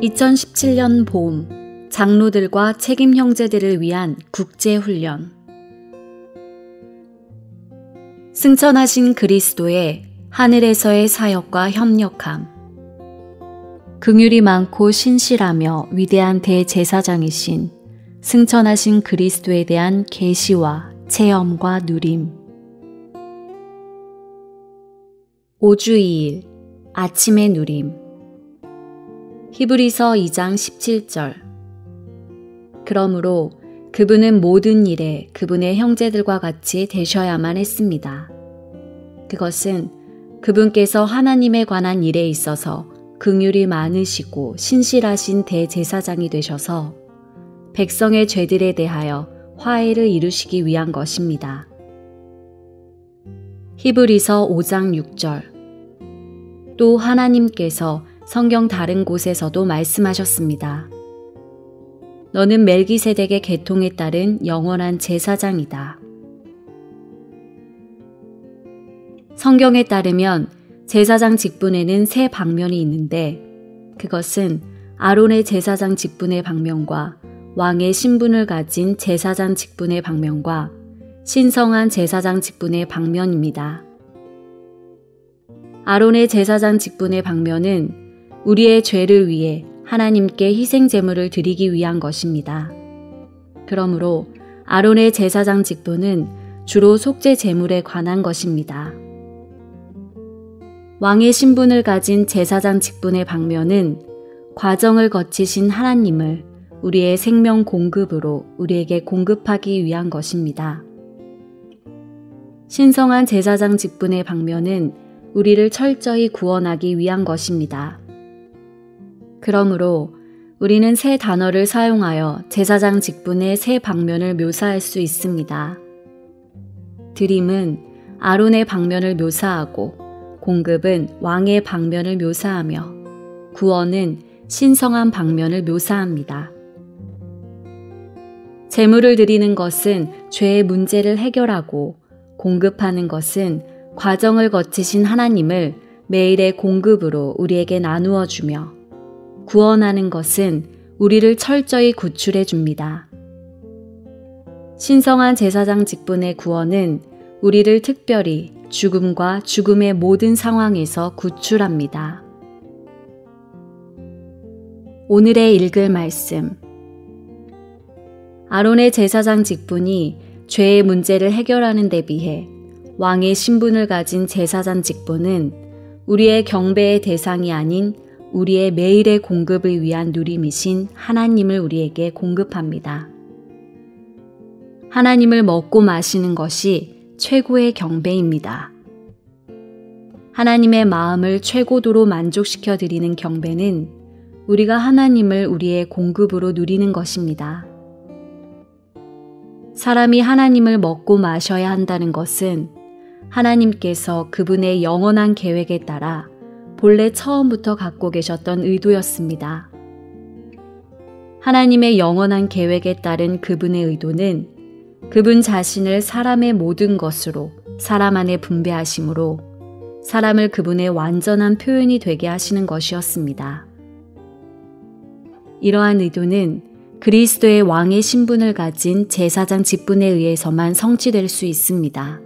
2017년 봄, 장로들과 책임 형제들을 위한 국제훈련. 승천하신 그리스도의 하늘에서의 사역과 협력함. 긍휼이 많고 신실하며 위대한 대제사장이신 승천하신 그리스도에 대한 계시와 체험과 누림. 5주 2일 아침의 누림. 히브리서 2장 17절. 그러므로 그분은 모든 일에 그분의 형제들과 같이 되셔야만 했습니다. 그것은 그분께서 하나님에 관한 일에 있어서 긍휼이 많으시고 신실하신 대제사장이 되셔서 백성의 죄들에 대하여 화해를 이루시기 위한 것입니다. 히브리서 5장 6절. 또 하나님께서 성경 다른 곳에서도 말씀하셨습니다. 너는 멜기세덱의 계통에 따른 영원한 제사장이다. 성경에 따르면 제사장 직분에는 세 방면이 있는데 그것은 아론의 제사장 직분의 방면과 왕의 신분을 가진 제사장 직분의 방면과 신성한 제사장 직분의 방면입니다. 아론의 제사장 직분의 방면은 우리의 죄를 위해 하나님께 희생 제물을 드리기 위한 것입니다. 그러므로 아론의 제사장 직분은 주로 속죄 제물에 관한 것입니다. 왕의 신분을 가진 제사장 직분의 방면은 과정을 거치신 하나님을 우리의 생명 공급으로 우리에게 공급하기 위한 것입니다. 신성한 제사장 직분의 방면은 우리를 철저히 구원하기 위한 것입니다. 그러므로 우리는 세 단어를 사용하여 제사장 직분의 세 방면을 묘사할 수 있습니다. 드림은 아론의 방면을 묘사하고 공급은 왕의 방면을 묘사하며 구원은 신성한 방면을 묘사합니다. 제물을 드리는 것은 죄의 문제를 해결하고 공급하는 것은 과정을 거치신 하나님을 매일의 공급으로 우리에게 나누어 주며 구원하는 것은 우리를 철저히 구출해 줍니다. 신성한 제사장 직분의 구원은 우리를 특별히 죽음과 죽음의 모든 상황에서 구출합니다. 오늘의 읽을 말씀. 아론의 제사장 직분이 죄의 문제를 해결하는 데 비해 왕의 신분을 가진 제사장 직분은 우리의 경배의 대상이 아닌 우리의 매일의 공급을 위한 누림이신 하나님을 우리에게 공급합니다. 하나님을 먹고 마시는 것이 최고의 경배입니다. 하나님의 마음을 최고도로 만족시켜 드리는 경배는 우리가 하나님을 우리의 공급으로 누리는 것입니다. 사람이 하나님을 먹고 마셔야 한다는 것은 하나님께서 그분의 영원한 계획에 따라 본래 처음부터 갖고 계셨던 의도였습니다. 하나님의 영원한 계획에 따른 그분의 의도는 그분 자신을 사람의 모든 것으로 사람 안에 분배하심으로 사람을 그분의 완전한 표현이 되게 하시는 것이었습니다. 이러한 의도는 그리스도의 왕의 신분을 가진 제사장 직분에 의해서만 성취될 수 있습니다.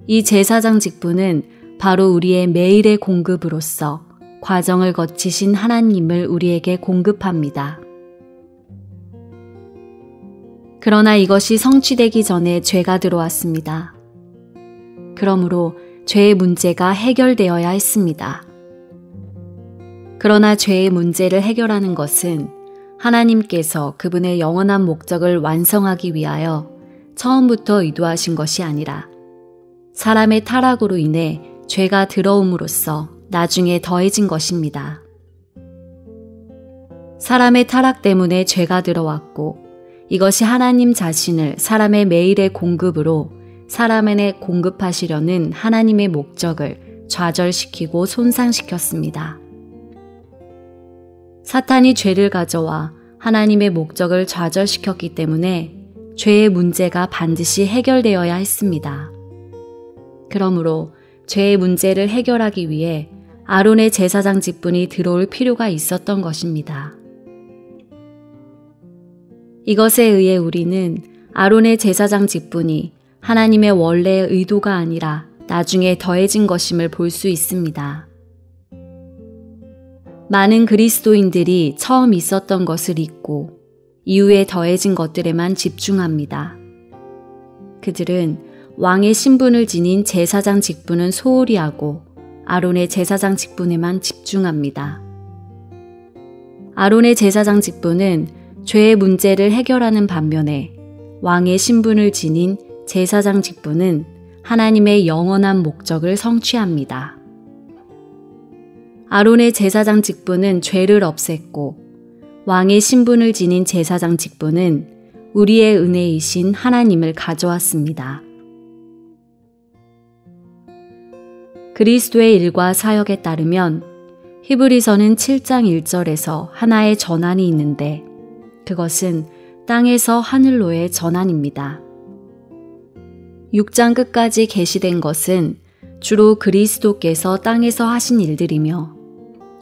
이 제사장 직분은 바로 우리의 매일의 공급으로서 과정을 거치신 하나님을 우리에게 공급합니다. 그러나 이것이 성취되기 전에 죄가 들어왔습니다. 그러므로 죄의 문제가 해결되어야 했습니다. 그러나 죄의 문제를 해결하는 것은 하나님께서 그분의 영원한 목적을 완성하기 위하여 처음부터 의도하신 것이 아니라 사람의 타락으로 인해 죄가 들어옴으로써 나중에 더해진 것입니다. 사람의 타락 때문에 죄가 들어왔고 이것이 하나님 자신을 사람의 매일의 공급으로 사람 안에 공급하시려는 하나님의 목적을 좌절시키고 손상시켰습니다. 사탄이 죄를 가져와 하나님의 목적을 좌절시켰기 때문에 죄의 문제가 반드시 해결되어야 했습니다. 그러므로 죄의 문제를 해결하기 위해 아론의 제사장 직분이 들어올 필요가 있었던 것입니다. 이것에 의해 우리는 아론의 제사장 직분이 하나님의 원래의 의도가 아니라 나중에 더해진 것임을 볼 수 있습니다. 많은 그리스도인들이 처음 있었던 것을 잊고 이후에 더해진 것들에만 집중합니다. 그들은 왕의 신분을 지닌 제사장 직분은 소홀히 하고 아론의 제사장 직분에만 집중합니다. 아론의 제사장 직분은 죄의 문제를 해결하는 반면에 왕의 신분을 지닌 제사장 직분은 하나님의 영원한 목적을 성취합니다. 아론의 제사장 직분은 죄를 없앴고 왕의 신분을 지닌 제사장 직분은 우리의 은혜이신 하나님을 가져왔습니다. 그리스도의 일과 사역에 따르면 히브리서는 7장 1절에서 하나의 전환이 있는데 그것은 땅에서 하늘로의 전환입니다. 6장 끝까지 계시된 것은 주로 그리스도께서 땅에서 하신 일들이며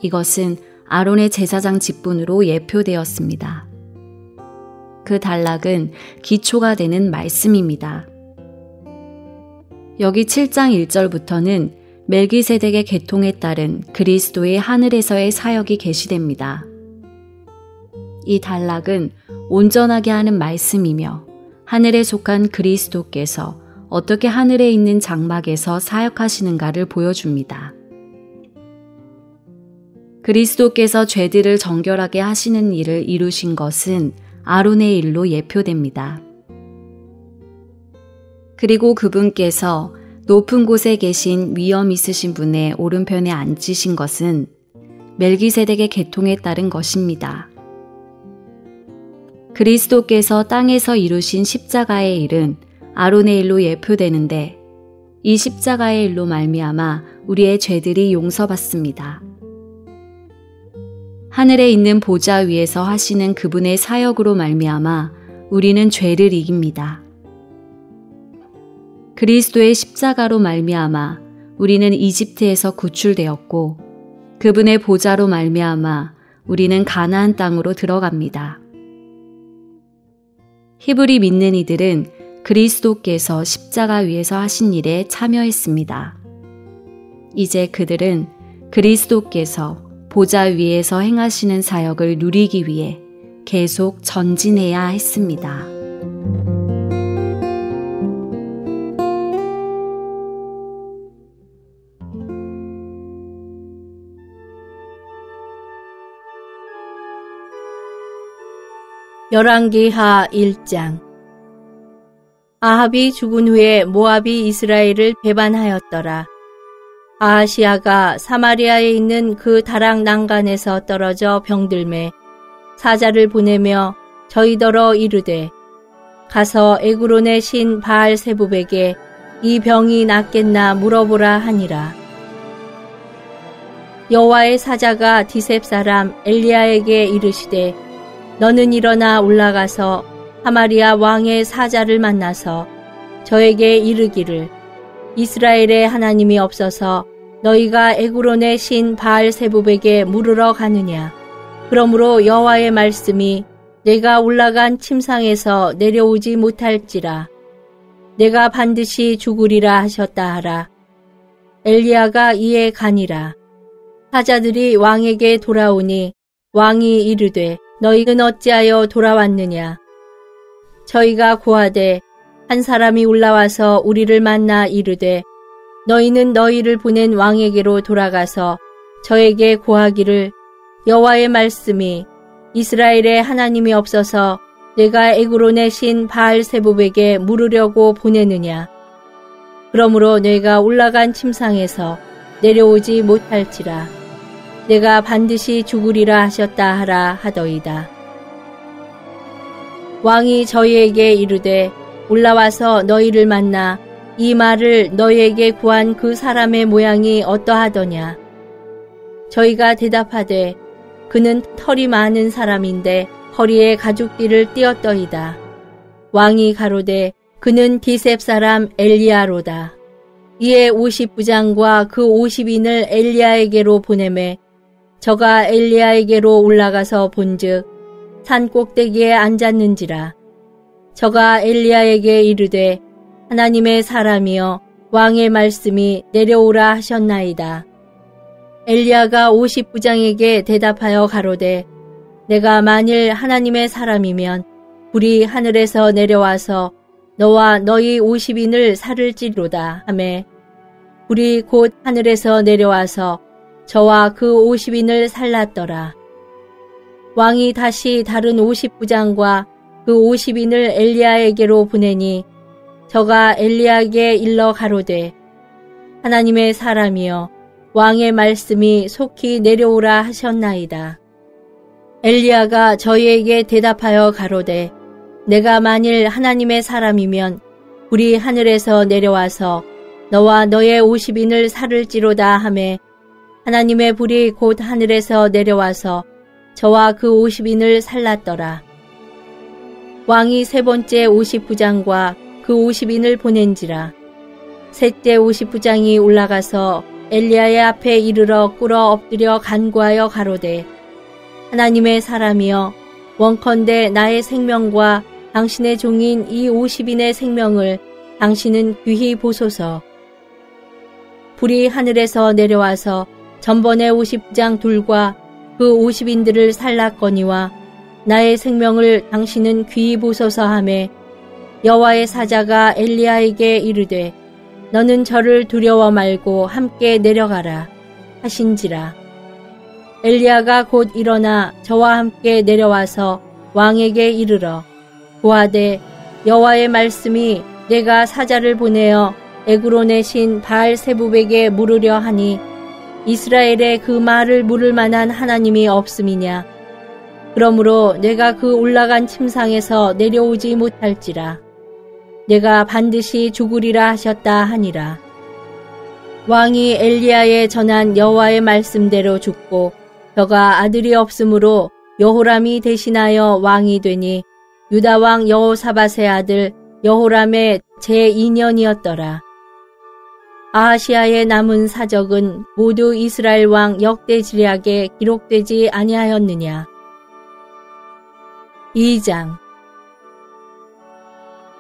이것은 아론의 제사장 직분으로 예표되었습니다. 그 단락은 기초가 되는 말씀입니다. 여기 7장 1절부터는 멜기세덱의 계통에 따른 그리스도의 하늘에서의 사역이 계시됩니다. 이 단락은 온전하게 하는 말씀이며 하늘에 속한 그리스도께서 어떻게 하늘에 있는 장막에서 사역하시는가를 보여줍니다. 그리스도께서 죄들을 정결하게 하시는 일을 이루신 것은 아론의 일로 예표됩니다. 그리고 그분께서 높은 곳에 계신 위엄 있으신 분의 오른편에 앉으신 것은 멜기세덱의 계통에 따른 것입니다. 그리스도께서 땅에서 이루신 십자가의 일은 아론의 일로 예표되는데 이 십자가의 일로 말미암아 우리의 죄들이 용서받습니다. 하늘에 있는 보좌 위에서 하시는 그분의 사역으로 말미암아 우리는 죄를 이깁니다. 그리스도의 십자가로 말미암아 우리는 이집트에서 구출되었고 그분의 보좌로 말미암아 우리는 가나안 땅으로 들어갑니다. 히브리 믿는 이들은 그리스도께서 십자가 위에서 하신 일에 참여했습니다. 이제 그들은 그리스도께서 보좌 위에서 행하시는 사역을 누리기 위해 계속 전진해야 했습니다. 열왕기하 1장. 아합이 죽은 후에 모압이 이스라엘을 배반하였더라. 아하시아가 사마리아에 있는 그 다락 난간에서 떨어져 병들매 사자를 보내며 저희더러 이르되 가서 에그론의 신 바알세붑에게 이 병이 낫겠나 물어보라 하니라. 여호와의 사자가 디셉 사람 엘리야에게 이르시되 너는 일어나 올라가서 사마리아 왕의 사자를 만나서 저에게 이르기를 이스라엘의 하나님이 없어서 너희가 에그론의 신 바알세붑에게 물으러 가느냐. 그러므로 여호와의 말씀이 내가 올라간 침상에서 내려오지 못할지라. 내가 반드시 죽으리라 하셨다 하라. 엘리야가 이에 가니라. 사자들이 왕에게 돌아오니 왕이 이르되 너희는 어찌하여 돌아왔느냐. 저희가 고하되 한 사람이 올라와서 우리를 만나 이르되 너희는 너희를 보낸 왕에게로 돌아가서 저에게 고하기를 여호와의 말씀이 이스라엘의 하나님이 없어서 내가 에그론의 신 바알세붑에게 물으려고 보내느냐. 그러므로 내가 올라간 침상에서 내려오지 못할지라. 내가 반드시 죽으리라 하셨다 하라 하더이다. 왕이 저희에게 이르되 올라와서 너희를 만나 이 말을 너희에게 구한 그 사람의 모양이 어떠하더냐. 저희가 대답하되 그는 털이 많은 사람인데 허리에 가죽띠를 띄었더이다. 왕이 가로되 그는 디셉 사람 엘리야로다. 이에 50부장과 그 50인을 엘리야에게로 보내매 저가 엘리야에게로 올라가서 본즉 산 꼭대기에 앉았는지라. 저가 엘리야에게 이르되 하나님의 사람이여 왕의 말씀이 내려오라 하셨나이다. 엘리야가 50부장에게 대답하여 가로되 내가 만일 하나님의 사람이면 불이 하늘에서 내려와서 너와 너희 50인을 살을지로다 하매 불이 곧 하늘에서 내려와서 저와 그 50인을 살랐더라. 왕이 다시 다른 50부장과 그 50인을 엘리야에게로 보내니 저가 엘리야에게 일러 가로되 하나님의 사람이여 왕의 말씀이 속히 내려오라 하셨나이다. 엘리야가 저희에게 대답하여 가로되 내가 만일 하나님의 사람이면 불이 하늘에서 내려와서 너와 너의 50인을 살을지로다 하매 하나님의 불이 곧 하늘에서 내려와서 저와 그 50인을 살랐더라. 왕이 세 번째 50부장과 그 50인을 보낸지라. 셋째 50부장이 올라가서 엘리야의 앞에 이르러 꿇어 엎드려 간구하여 가로되 하나님의 사람이여 원컨대 나의 생명과 당신의 종인 이 50인의 생명을 당신은 귀히 보소서. 불이 하늘에서 내려와서 전번에 50부장 둘과 그 50인들을 살랐거니와 나의 생명을 당신은 귀히 보소서 하매 여호와의 사자가 엘리야에게 이르되 너는 저를 두려워 말고 함께 내려가라 하신지라. 엘리야가 곧 일어나 저와 함께 내려와서 왕에게 이르러 고하되 여호와의 말씀이 내가 사자를 보내어 에그론의 신 바알세붑에게 물으려 하니 이스라엘에 그 말을 물을 만한 하나님이 없음이냐. 그러므로 내가 그 올라간 침상에서 내려오지 못할지라. 내가 반드시 죽으리라 하셨다 하니라. 왕이 엘리야에 전한 여호와의 말씀대로 죽고 저가 아들이 없으므로 여호람이 대신하여 왕이 되니 유다 왕 여호사밧의 아들 여호람의 제2년이었더라. 아하시아의 남은 사적은 모두 이스라엘 왕 역대지략에 기록되지 아니하였느냐. 2장.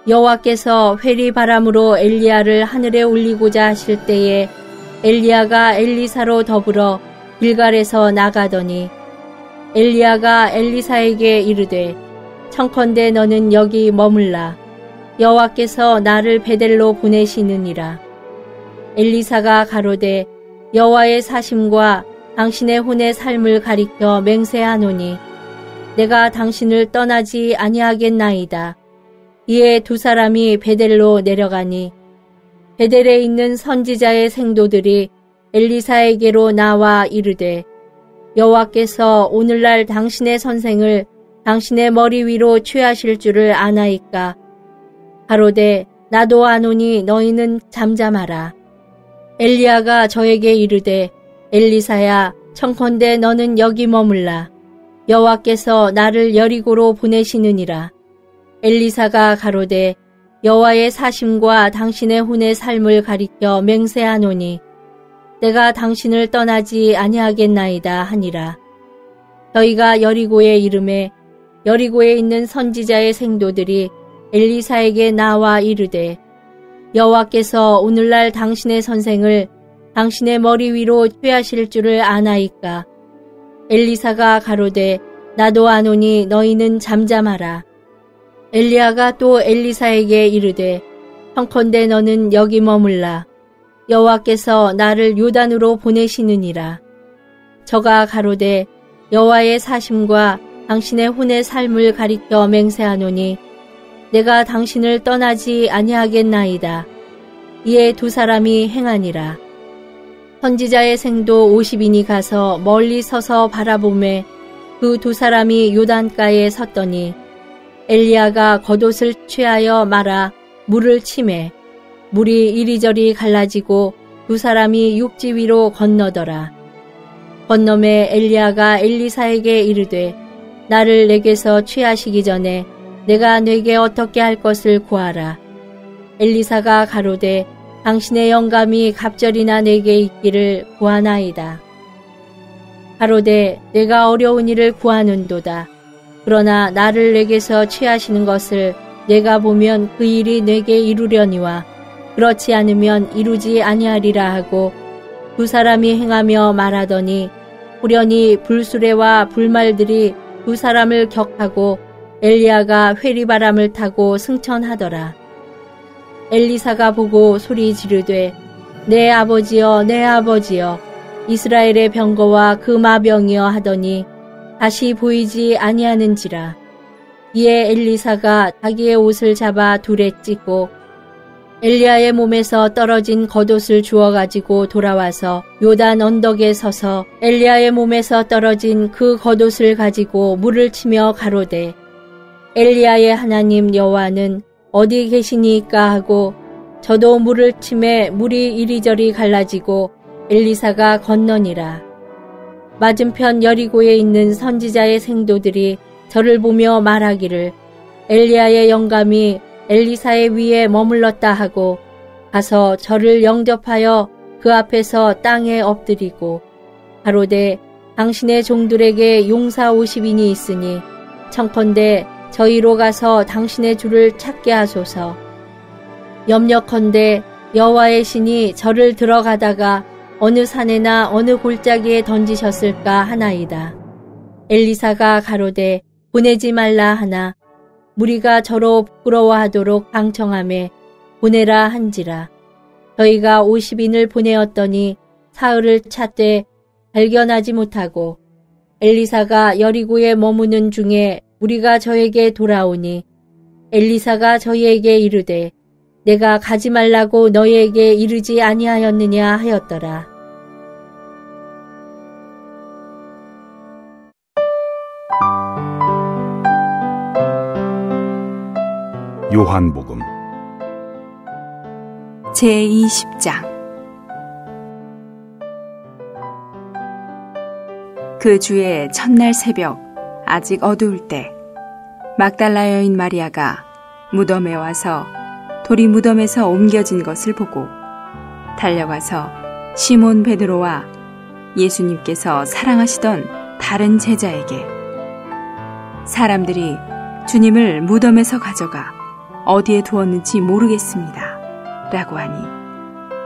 여호와께서 회리바람으로 엘리야를 하늘에 올리고자 하실 때에 엘리야가 엘리사로 더불어 길갈에서 나가더니 엘리야가 엘리사에게 이르되 청컨대 너는 여기 머물라. 여호와께서 나를 베델로 보내시느니라. 엘리사가 가로되 여호와의 사심과 당신의 혼의 삶을 가리켜 맹세하노니 내가 당신을 떠나지 아니하겠나이다. 이에 두 사람이 베델로 내려가니 베델에 있는 선지자의 생도들이 엘리사에게로 나와 이르되 여호와께서 오늘날 당신의 선생을 당신의 머리 위로 취하실 줄을 아나이까. 가로되 나도 아노니 너희는 잠잠하라. 엘리야가 저에게 이르되 엘리사야 청컨대 너는 여기 머물라. 여호와께서 나를 여리고로 보내시느니라. 엘리사가 가로되 여호와의 사심과 당신의 혼의 삶을 가리켜 맹세하노니 내가 당신을 떠나지 아니하겠나이다 하니라. 저희가 여리고에 이르매 여리고에 있는 선지자의 생도들이 엘리사에게 나와 이르되 여호와께서 오늘날 당신의 선생을 당신의 머리 위로 취하실 줄을 아나이까. 엘리사가 가로되 나도 아노니 너희는 잠잠하라. 엘리야가 또 엘리사에게 이르되 청컨대 너는 여기 머물라. 여호와께서 나를 요단으로 보내시느니라. 저가 가로되 여호와의 사심과 당신의 혼의 삶을 가리켜 맹세하노니 내가 당신을 떠나지 아니하겠나이다. 이에 두 사람이 행하니라. 선지자의 생도 50인이 가서 멀리 서서 바라보매 그 두 사람이 요단가에 섰더니 엘리야가 겉옷을 취하여 말아 물을 치매 물이 이리저리 갈라지고 두 사람이 육지 위로 건너더라. 건너매 엘리야가 엘리사에게 이르되 나를 내게서 취하시기 전에 내가 내게 어떻게 할 것을 구하라. 엘리사가 가로되 당신의 영감이 갑절이나 내게 있기를 구하나이다. 가로되 내가 어려운 일을 구하는도다. 그러나 나를 내게서 취하시는 것을 내가 보면 그 일이 내게 이루려니와 그렇지 않으면 이루지 아니하리라 하고 두 사람이 행하며 말하더니 후련히 불수레와 불말들이 두 사람을 격하고 엘리야가 회리바람을 타고 승천하더라. 엘리사가 보고 소리 지르되 내 아버지여 내 아버지여 이스라엘의 병거와 그 마병이여 하더니 다시 보이지 아니하는지라. 이에 엘리사가 자기의 옷을 잡아 둘에 찢고 엘리야의 몸에서 떨어진 겉옷을 주워가지고 돌아와서 요단 언덕에 서서 엘리야의 몸에서 떨어진 그 겉옷을 가지고 물을 치며 가로되 엘리야의 하나님 여호와는 어디 계시니까 하고 저도 물을 치매 물이 이리저리 갈라지고 엘리사가 건너니라. 맞은편 여리고에 있는 선지자의 생도들이 저를 보며 말하기를 엘리야의 영감이 엘리사의 위에 머물렀다 하고 가서 저를 영접하여 그 앞에서 땅에 엎드리고 가로되 당신의 종들에게 용사 50인이 있으니 청컨대 저희로 가서 당신의 주를 찾게 하소서. 염려컨대 여호와의 신이 저를 들어가다가 어느 산에나 어느 골짜기에 던지셨을까 하나이다. 엘리사가 가로되 보내지 말라 하나 무리가 저로 부끄러워하도록 방청하매 보내라 한지라. 저희가 50인을 보내었더니 사흘을 찾되 발견하지 못하고 엘리사가 여리고에 머무는 중에 우리가 저에게 돌아오니 엘리사가 저희에게 이르되 내가 가지 말라고 너희에게 이르지 아니하였느냐 하였더라. 요한복음 제20장. 그 주의 첫날 새벽 아직 어두울 때 막달라 여인 마리아가 무덤에 와서 돌이 무덤에서 옮겨진 것을 보고 달려가서 시몬 베드로와 예수님께서 사랑하시던 다른 제자에게 사람들이 주님을 무덤에서 가져가 어디에 두었는지 모르겠습니다 라고 하니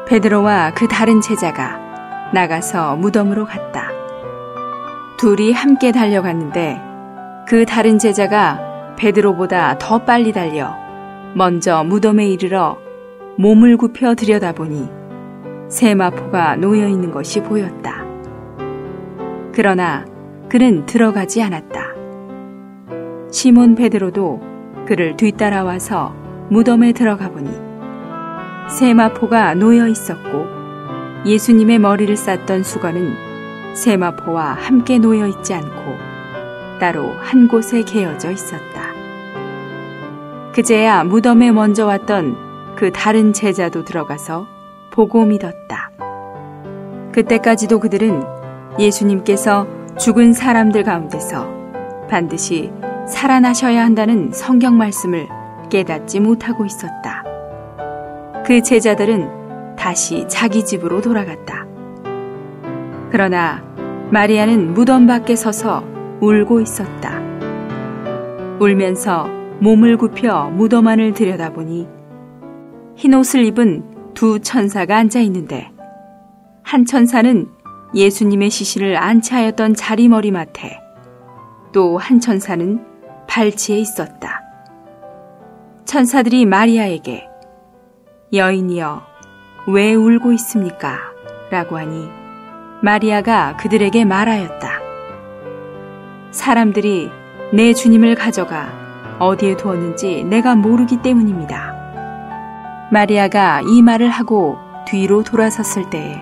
베드로와 그 다른 제자가 나가서 무덤으로 갔다. 둘이 함께 달려갔는데 그 다른 제자가 베드로보다 더 빨리 달려 먼저 무덤에 이르러 몸을 굽혀 들여다보니 세마포가 놓여있는 것이 보였다. 그러나 그는 들어가지 않았다. 시몬 베드로도 그를 뒤따라와서 무덤에 들어가 보니 세마포가 놓여 있었고 예수님의 머리를 쌌던 수건은 세마포와 함께 놓여 있지 않고 따로 한 곳에 개어져 있었다. 그제야 무덤에 먼저 왔던 그 다른 제자도 들어가서 보고 믿었다. 그때까지도 그들은 예수님께서 죽은 사람들 가운데서 반드시 살아나셔야 한다는 성경 말씀을 깨닫지 못하고 있었다. 그 제자들은 다시 자기 집으로 돌아갔다. 그러나 마리아는 무덤 밖에 서서 울고 있었다. 울면서 몸을 굽혀 무덤 안을 들여다보니 흰옷을 입은 두 천사가 앉아 있는데 한 천사는 예수님의 시신을 안치하였던 자리머리맡에 또 한 천사는 발치에 있었다. 천사들이 마리아에게 여인이여 왜 울고 있습니까? 라고 하니 마리아가 그들에게 말하였다. 사람들이 내 주님을 가져가 어디에 두었는지 내가 모르기 때문입니다. 마리아가 이 말을 하고 뒤로 돌아섰을 때에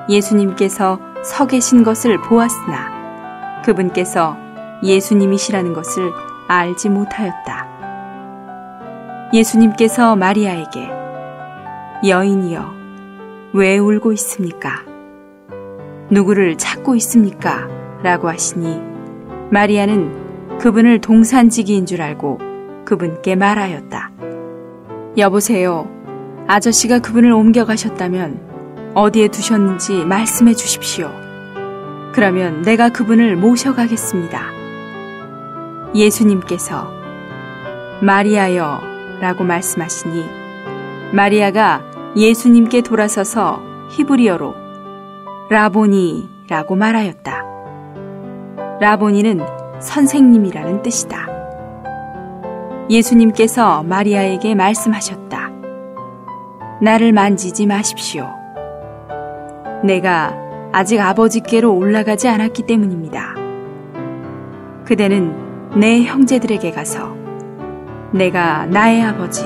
예수님께서 서 계신 것을 보았으나 그분께서 예수님이시라는 것을 알지 못하였다. 예수님께서 마리아에게 여인이여 왜 울고 있습니까? 누구를 찾고 있습니까? 라고 하시니 마리아는 그분을 동산지기인 줄 알고 그분께 말하였다. 여보세요, 아저씨가 그분을 옮겨가셨다면 어디에 두셨는지 말씀해 주십시오. 그러면 내가 그분을 모셔가겠습니다. 예수님께서 마리아여 라고 말씀하시니 마리아가 예수님께 돌아서서 히브리어로 라보니 라고 말하였다. 라보니는 선생님이라는 뜻이다. 예수님께서 마리아에게 말씀하셨다. 나를 만지지 마십시오. 내가 아직 아버지께로 올라가지 않았기 때문입니다. 그대는 내 형제들에게 가서 내가 나의 아버지,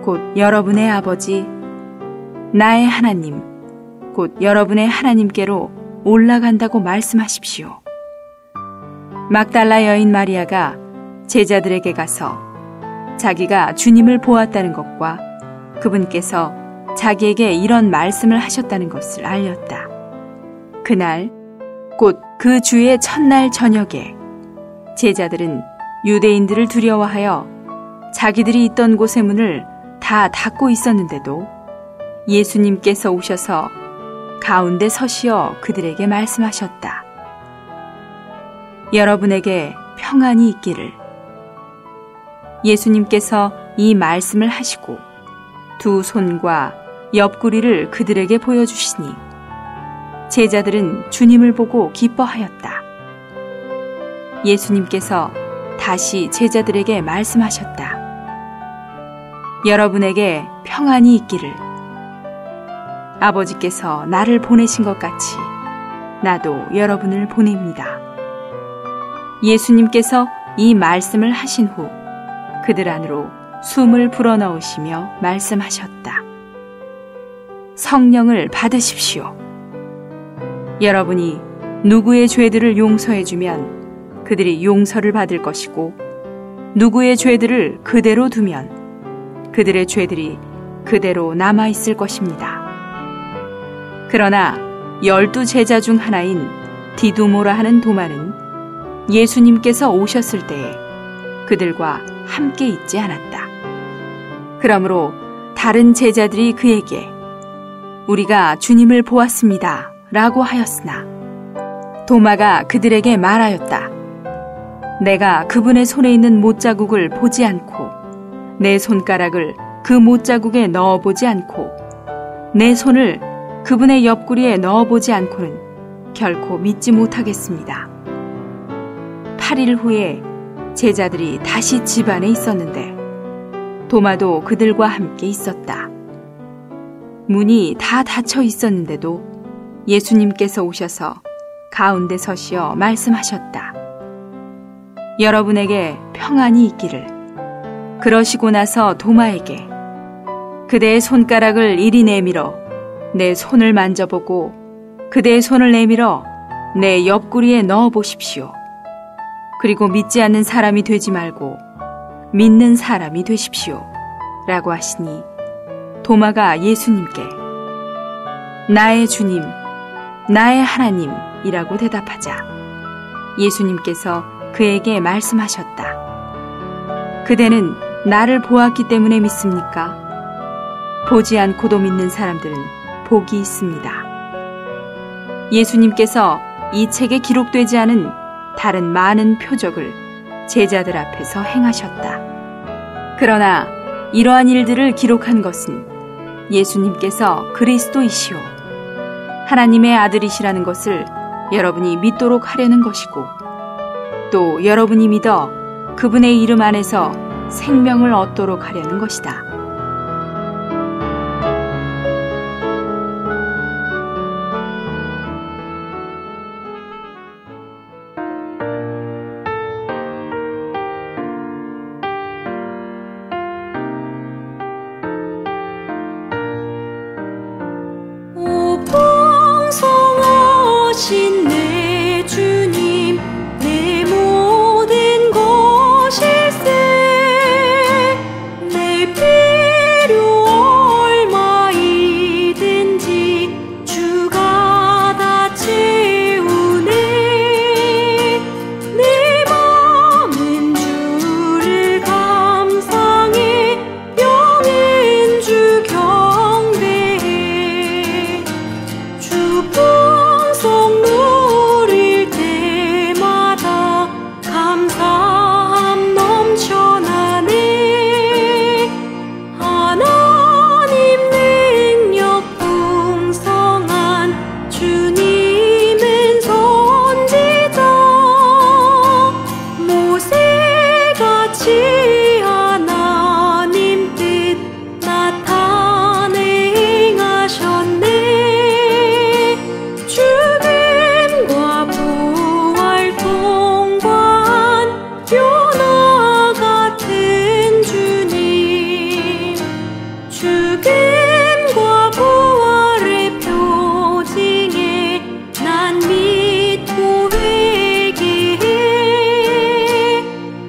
곧 여러분의 아버지, 나의 하나님, 곧 여러분의 하나님께로 올라간다고 말씀하십시오. 막달라 여인 마리아가 제자들에게 가서 자기가 주님을 보았다는 것과 그분께서 자기에게 이런 말씀을 하셨다는 것을 알렸다. 그날 곧 그 주의 첫날 저녁에 제자들은 유대인들을 두려워하여 자기들이 있던 곳의 문을 다 닫고 있었는데도 예수님께서 오셔서 가운데 서시어 그들에게 말씀하셨다. 여러분에게 평안이 있기를. 예수님께서 이 말씀을 하시고 두 손과 옆구리를 그들에게 보여주시니 제자들은 주님을 보고 기뻐하였다. 예수님께서 다시 제자들에게 말씀하셨다. 여러분에게 평안이 있기를. 아버지께서 나를 보내신 것 같이 나도 여러분을 보냅니다. 예수님께서 이 말씀을 하신 후 그들 안으로 숨을 불어넣으시며 말씀하셨다. 성령을 받으십시오. 여러분이 누구의 죄들을 용서해주면 그들이 용서를 받을 것이고 누구의 죄들을 그대로 두면 그들의 죄들이 그대로 남아있을 것입니다. 그러나 12 제자 중 하나인 디두모라 하는 도마는 예수님께서 오셨을 때에 그들과 함께 있지 않았다. 그러므로 다른 제자들이 그에게 우리가 주님을 보았습니다 라고 하였으나 도마가 그들에게 말하였다. 내가 그분의 손에 있는 못자국을 보지 않고 내 손가락을 그 못자국에 넣어보지 않고 내 손을 그분의 옆구리에 넣어보지 않고는 결코 믿지 못하겠습니다. 8일 후에 제자들이 다시 집 안에 있었는데 도마도 그들과 함께 있었다. 문이 다 닫혀 있었는데도 예수님께서 오셔서 가운데 서시어 말씀하셨다. 여러분에게 평안이 있기를. 그러시고 나서 도마에게 그대의 손가락을 이리 내밀어 내 손을 만져보고 그대의 손을 내밀어 내 옆구리에 넣어보십시오. 그리고 믿지 않는 사람이 되지 말고 믿는 사람이 되십시오. 라고 하시니 도마가 예수님께 나의 주님, 나의 하나님 이라고 대답하자 예수님께서 그에게 말씀하셨다. 그대는 나를 보았기 때문에 믿습니까? 보지 않고도 믿는 사람들은 복이 있습니다. 예수님께서 이 책에 기록되지 않은 다른 많은 표적을 제자들 앞에서 행하셨다. 그러나 이러한 일들을 기록한 것은 예수님께서 그리스도이시오 하나님의 아들이시라는 것을 여러분이 믿도록 하려는 것이고 또 여러분이 믿어 그분의 이름 안에서 생명을 얻도록 하려는 것이다. 신 내 주님 내 모든 것일세 내 피 풍성 누릴 때마다 감사함 넘쳐나네. 하나님 능력 풍성한 주님은 선지자, 모세같이 하나님 뜻 나타내 행하셨네. 죽음과 부활 통과한 요나 같은 주님, 죽음과 부활의 표징에 난 믿고 회개해.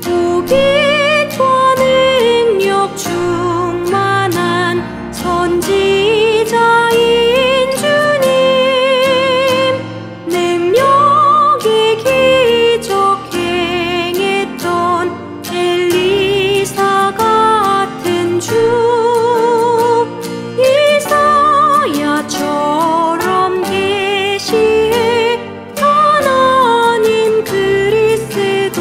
오빛과 능력 충만한 선지자인 주님, 능력의 기적 행했던 엘리사 같은 주, 이사야처럼 계시해 하나님 그리스도,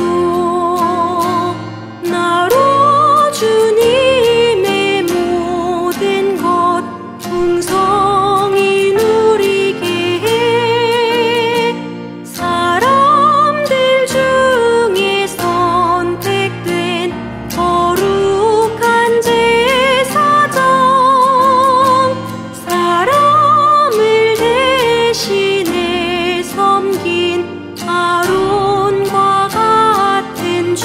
나로 주님의 모든 것 풍성히 누리게 해. 사람들 중에 선택된 거룩한 제사장, 사람을 대신해 섬긴 아론과 같은 주,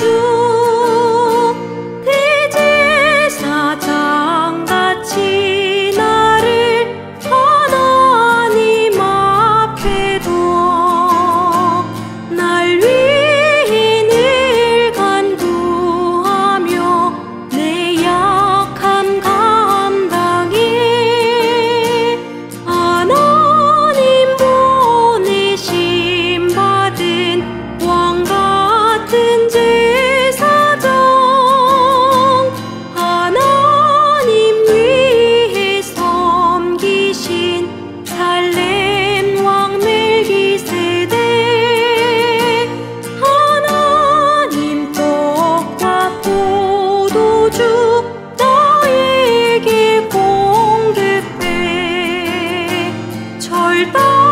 대제사장같이 나를 하나님 앞에 두어 날 위해 늘 간구하며 내 약함 감당해. 하나님 보내심 받은 왕 같은 제사장, 하나님 위해 섬기신 살렘 왕 멜기세덱, 하나님 떡과 포도주 나에게 공급해. 절단